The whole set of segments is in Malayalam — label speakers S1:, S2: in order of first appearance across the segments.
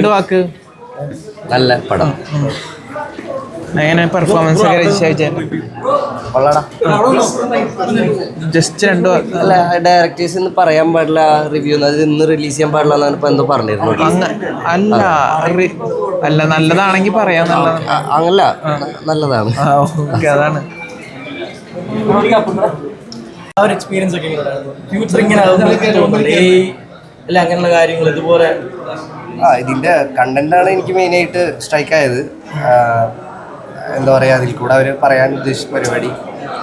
S1: രണ്ട് വാക്ക്.
S2: നല്ല പടം.
S1: എങ്ങനെ പെർഫോമൻസ് ഒക്കെ ജസ്റ്റ് രണ്ട് വാക്ക്.
S2: അല്ല, ഡയറക്ടേഴ്സ് ഇന്ന് പറയാൻ പാടില്ല, റിവ്യൂ അത് ഇന്ന് റിലീസ് ചെയ്യാൻ പാടില്ല എന്നാണ് ഇപ്പൊ എന്തോ പറഞ്ഞിരുന്നു.
S1: അല്ല നല്ലതാണെങ്കിൽ പറയാം.
S2: അങ്ങനല്ല, നല്ലതാണ്.
S1: അതാണ്
S3: എക്സ്പീരിയൻസ് ഒക്കെ ഫ്യൂച്ചർ ഇങ്ങനെ അങ്ങനെയുള്ള കാര്യങ്ങൾ ഇതുപോലെ.
S2: ഇതിന്റെ കണ്ടന്റാണ് എനിക്ക് മെയിനായിട്ട് സ്ട്രൈക്ക് ആയത്. എന്താ പറയുക, അതിൽ കൂടെ അവർ പറയാൻ ഉദ്ദേശിച്ച പരിപാടി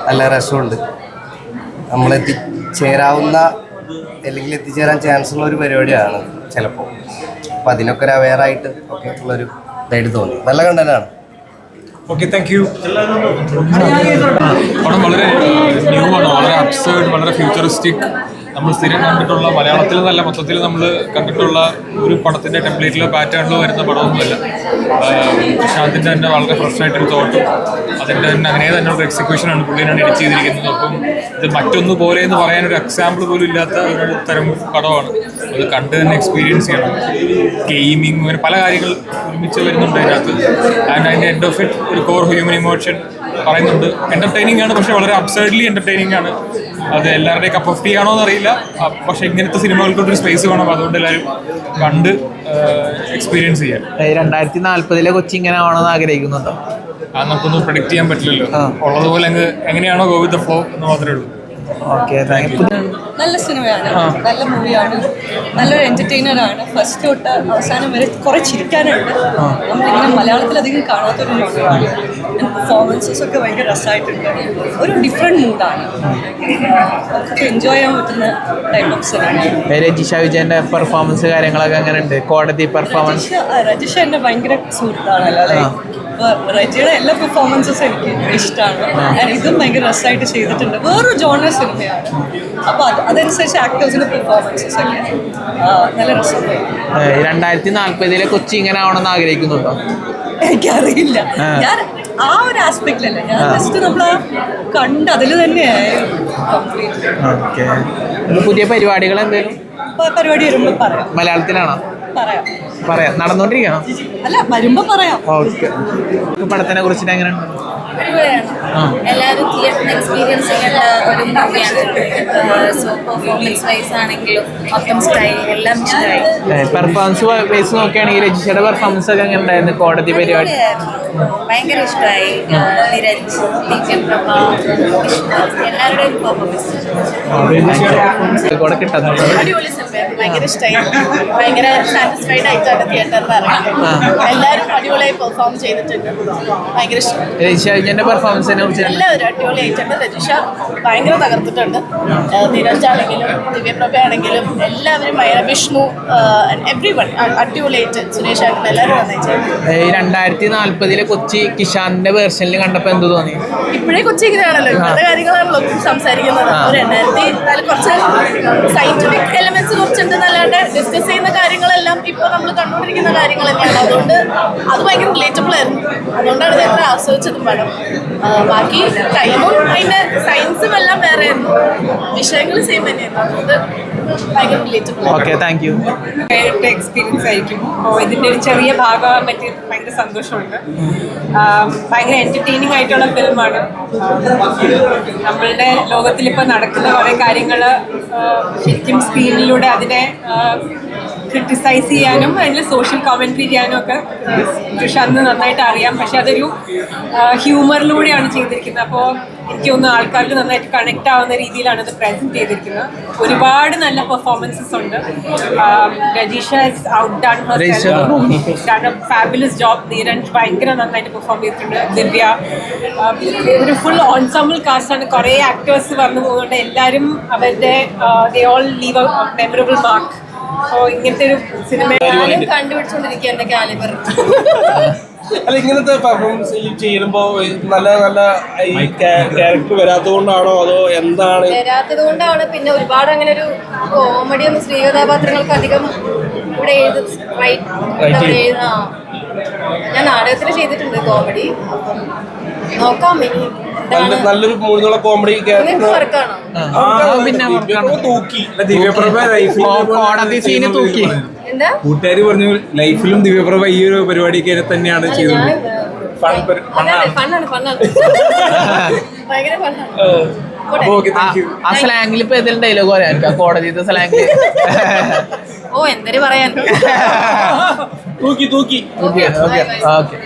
S2: നല്ല രസമുണ്ട്. നമ്മളെത്തിച്ചേരാവുന്ന അല്ലെങ്കിൽ എത്തിച്ചേരാൻ ചാൻസ് ഉള്ള ഒരു പരിപാടിയാണ് ചിലപ്പോൾ. അപ്പം അതിനൊക്കെ ഒരു അവെയറായിട്ട് ഒക്കെ ഉള്ളൊരു ഇതായിട്ട് തോന്നി. നല്ല കണ്ടന്റാണ്.
S3: Okay, thank you.
S4: പടം വളരെ ന്യൂ ആണ്, വളരെ അബ്സേർഡ്, വളരെ ഫ്യൂച്ചറിസ്റ്റിക്. നമ്മൾ സ്ഥിരം കണ്ടിട്ടുള്ള മലയാളത്തിൽ നല്ല മൊത്തത്തിൽ നമ്മൾ കണ്ടിട്ടുള്ള ഒരു പടത്തിൻ്റെ ടെംപ്ലേറ്റിലോ പാറ്റേണിലോ വരുന്ന പടമൊന്നുമല്ല. പ്രശാന്തിൻ്റെ തന്നെ വളരെ ഫ്രഷായിട്ടൊരു തോട്ടും അതിൻ്റെ തന്നെ അങ്ങനെ തന്നെ ഒരു എക്സിക്യൂഷനാണ് പുള്ളിയാണ് എഡിറ്റ് ചെയ്തിരിക്കുന്നത്. അപ്പം ഇത് മറ്റൊന്നു പോലെ എന്ന് പറയാനൊരു എക്സാമ്പിൾ പോലും ഇല്ലാത്ത ഒരു തരം പടമാണ്. അത് കണ്ട് തന്നെ എക്സ്പീരിയൻസ് ചെയ്യണം. ഗെയിമിങ്, അങ്ങനെ പല കാര്യങ്ങൾ ഒരുമിച്ച് വരുന്നുണ്ട് അതിനകത്ത്. ആൻഡ് അതിൻ്റെ എൻഡ് ഓഫ് ഇറ്റ് ഒരു കോർ ഹ്യൂമൻ ഇമോഷൻ പറയുന്നുണ്ട്. എൻ്റർടൈനിങ് ആണ്, പക്ഷേ വളരെ അബ്സേർഡ്ലി എൻ്റർടൈനിങ് ആണ്. അത് എല്ലാവരുടെയും കപ്പ് ഓഫ് ടീ ആണോ എന്നറിയില്ല, പക്ഷേ ഇങ്ങനത്തെ സിനിമകൾക്കൊരു സ്പേസ് വേണം. അതുകൊണ്ട് എല്ലാവരും കണ്ട് എക്സ്പീരിയൻസ് ചെയ്യാം.
S1: 2040 കൊച്ചി ഇങ്ങനെ ആവണമെന്ന് ആഗ്രഹിക്കുന്നുണ്ടോ?
S4: അത് നമുക്കൊന്നും പ്രഡിക്റ്റ് ചെയ്യാൻ പറ്റില്ലല്ലോ. ഉള്ളതുപോലെ അങ്ങ് എങ്ങനെയാണോ ഗോ വിത്ത് ദ ഫ്ലോ എന്ന് മാത്രമേ ഉള്ളൂ.
S5: നല്ല സിനിമയാണ്, നല്ല മൂവിയാണ്, നല്ലൊരു എന്റർടൈനറാണ്. ഫസ്റ്റ് തൊട്ട് അവസാനം വരെ കുറെ ചിരിക്കാനുണ്ട്. നമ്മളിങ്ങനെ മലയാളത്തിൽ അധികം കാണാത്തൊരു ജോണറാണ്. പെർഫോമൻസസ് ഒക്കെ ഭയങ്കര രസമായിട്ടുണ്ട്. ഒരു ഡിഫറെന്റ് മൂഡാണ്, നമുക്ക് എൻജോയ് ചെയ്യാൻ പറ്റുന്ന ടൈപ്പ് ഓഫ് സിനിമ.
S1: രജിഷ വിജയന്റെ പെർഫോമൻസ് കാര്യങ്ങളൊക്കെ എങ്ങനെയുണ്ട്? കോടതി പെർഫോമൻസ്.
S5: രജിഷ എന്റെ ഭയങ്കര സുഹൃത്താണല്ലോ അല്ലേ. റജിയുടെ എല്ലാ പെർഫോമൻസസും എനിക്ക് ഇഷ്ടമാണ്. ഇതും ഭയങ്കര രസമായിട്ട് ചെയ്തിട്ടുണ്ട്. വേറൊരു ജോണർ സിനിമയാണ്. അപ്പോൾ അതനുസരിച്ച് ആക്ടേഴ്സിന്റെ പെർഫോമൻസസ് ഒക്കെ നല്ല രസമുണ്ട്.
S1: 2040 കൊച്ചി ഇങ്ങനെ ആവണമെന്ന് ആഗ്രഹിക്കുന്നുണ്ടോ?
S5: എനിക്കറിയില്ല, ഞാൻ ആ ഒരു ആസ്പെക്റ്റിലല്ല, ഞാൻ ജസ്റ്റ് നമ്മൾ കണ്ട് അതിൽ തന്നെയായിരുന്നു കംപ്ലീറ്റ്.
S1: പുതിയ പരിപാടികൾ എന്തെങ്കിലും
S5: പരിപാടി വരുമ്പോൾ പറയാം.
S1: മലയാളത്തിലാണോ? പറയാം. നടന്നുകൊണ്ടിരിക്കണോ?
S5: അല്ല, വരുമ്പോ പറയാം.
S1: ഓക്കെ. പടത്തിനെ കുറിച്ചിട്ട് എങ്ങനെയുണ്ട്?
S6: എല്ലാവരും തിയേറ്ററിൽ എക്സ്പീരിയൻസ് ചെയ്യേണ്ട ഒരു മൂവിയാണ്. സോ പെർഫോമൻസ് വൈസ് ആണെങ്കിലും മൊത്തം സ്റ്റൈൽ എല്ലാം ഇഷ്ടമായി.
S1: പെർഫോമൻസ് വൈസ് നോക്കുകയാണെങ്കിൽ രജിഷയുടെ പെർഫോമൻസ് ഒക്കെ എങ്ങനെ ഉണ്ടായിരുന്നു? കോടതി പരിപാടി
S6: ഭയങ്കര ഇഷ്ടമായി. നിരഞ്ജ്, ദിവ്യപ്രഭ, എല്ലാവരുടെയും പെർഫോമൻസ്
S1: കിട്ടുന്നുണ്ട്.
S6: അടിപൊളി സിനിമയാണ്, ഭയങ്കര ഇഷ്ടമായി. ഭയങ്കര സാറ്റിസ്ഫൈഡ് ആയിട്ടാണ് തിയേറ്ററിൽ ഇറങ്ങി. എല്ലാവരും അടിപൊളിയായി പെർഫോം ചെയ്തിട്ടുണ്ട്. ഭയങ്കര ഇഷ്ടം.
S1: രജിഷ വിജയന്റെ പെർഫോമൻസിനെ കുറിച്ച്
S6: എല്ലാവരും അടിപൊളിയായിട്ടുണ്ട്. രജിഷ ഭയങ്കര തകർത്തിട്ടുണ്ട്. നിരഞ്ജ് ആണെങ്കിലും ദിവ്യപ്രഭ ആണെങ്കിലും എല്ലാവരും ഭയങ്കര, വിഷ്ണു, എവ്രി വൺ അടിപൊളിയായിട്ട്. സുരേഷ് ആയിട്ട് എല്ലാവരും നന്നായിട്ട്.
S1: 2040 കൊച്ചി കിഷാന്റെ വേർഷനിൽ കണ്ടപ്പോൾ എന്ത് തോന്നി?
S6: ഇപ്പോഴേ കൊച്ചി ഇങ്ങനെയാണല്ലോ, ഇപ്പോഴത്തെ കാര്യങ്ങളാണല്ലോ സംസാരിക്കുന്നത്. ഒരു 2004 കുറച്ച് സയന്റിഫിക് എലമെന്റ്സ് കുറച്ചുണ്ടെന്നല്ലാണ്ട് ഡിസ്കസ് ചെയ്യുന്ന കാര്യങ്ങളെല്ലാം ഇപ്പൊ നമ്മൾ കണ്ടുകൊണ്ടിരിക്കുന്ന കാര്യങ്ങൾ തന്നെയാണ്. അതുകൊണ്ട് അത് ഭയങ്കര റിലേറ്റബിൾ ആയിരുന്നു. അതുകൊണ്ടാണ് ഞാൻ ഇത്ര ആസ്വദിച്ചതും പടം. ബാക്കി ടൈമും അതിന്റെ സയൻസും എല്ലാം വേറെ ആയിരുന്നു, വിഷയങ്ങൾ സെയിം തന്നെയായിരുന്നു. അതുകൊണ്ട് ഭയങ്കര relatable.
S1: Okay, thank you.
S7: Experience ആയിരിക്കും. അപ്പോൾ ഇതിൻ്റെ ഒരു ചെറിയ ഭാഗമാകാൻ പറ്റി ഭയങ്കര സന്തോഷമുണ്ട്. ഭയങ്കര എൻ്റർടൈനിങ് ആയിട്ടുള്ള ഫിലിമാണ്. നമ്മളുടെ ലോകത്തിലിപ്പോൾ നടക്കുന്ന കുറേ കാര്യങ്ങൾ ശരിക്കും സ്ക്രീനിലൂടെ അതിനെ ക്രിട്ടിസൈസ് ചെയ്യാനും അതിൽ സോഷ്യൽ കോമൻട്രി ചെയ്യാനും ഒക്കെ പ്രശാന്ത് നന്നായിട്ട് അറിയാം. പക്ഷെ അതൊരു ഹ്യൂമറിലൂടെയാണ് ചെയ്തിരിക്കുന്നത്. അപ്പോൾ എനിക്ക് തോന്നുന്നു ആൾക്കാർക്ക് നന്നായിട്ട് കണക്ട് ആവുന്ന രീതിയിലാണ് അത് പ്രസൻറ്റ് ചെയ്തിരിക്കുന്നത്. ഒരുപാട് നല്ല പെർഫോമൻസസ് ഉണ്ട്. Rajisha has outdone herself, done a fabulous job. Neeraj ഭയങ്കര നന്നായിട്ട് പെർഫോം ചെയ്തിട്ടുണ്ട്. ദിവ്യ, ഒരു ഫുൾ ഓൺസംബിൾ കാസ്റ്റാണ്. കുറേ ആക്ടേഴ്സ് വന്നു പോകുന്നുണ്ട്. എല്ലാവരും അവരുടെ they all leave A memorable mark. അപ്പോൾ ഇങ്ങനത്തെ ഒരു സിനിമ
S6: കണ്ടുപിടിച്ചോണ്ടിരിക്കുക എന്റെ കാലിബർ.
S3: അല്ല, ഇങ്ങനത്തെ പെർഫോമൻസ് ചെയ്യുമ്പോ നല്ല നല്ല ക്യാരക്ടർ വരാത്തതുകൊണ്ടാണോ അതോ എന്താണ്?
S6: വരാത്തത് കൊണ്ടാണ്. പിന്നെ ഒരുപാട് അങ്ങനെ ഒരു കോമഡി ഒന്നും സ്ത്രീ കഥാപാത്രങ്ങൾക്ക് അധികം ഇവിടെ ഞാൻ നാടകത്തിൽ ചെയ്തിട്ടുണ്ട് കോമഡി. നോക്കാം ഇനി.
S3: നല്ലൊരു മൂന്നുള്ള കോമഡി
S1: പിന്നെ
S3: തൂക്കി.
S1: കോടതി സീന് തൂക്കി.
S6: എന്താ
S3: കൂട്ടുകാര് പറഞ്ഞു ലൈഫിലും ദിവ്യപ്രഭ ഈ ഒരു പരിപാടിയൊക്കെ തന്നെയാണ് ചെയ്തത്.
S6: ഫണ്ണാണ് ഭയങ്കര ഫണ്ണാണ്.
S1: ആ സ്ലാങ്ങിൽ ഇപ്പൊ ഏതെങ്കിലും ഡയലോഗ് പറയാൻ എനിക്ക് ആ കോടതിത്തെ സ്ലാങ്ങില്
S6: ഓ എന്തൊരു പറയാൻ
S3: തൂക്കി
S1: ഓക്കെ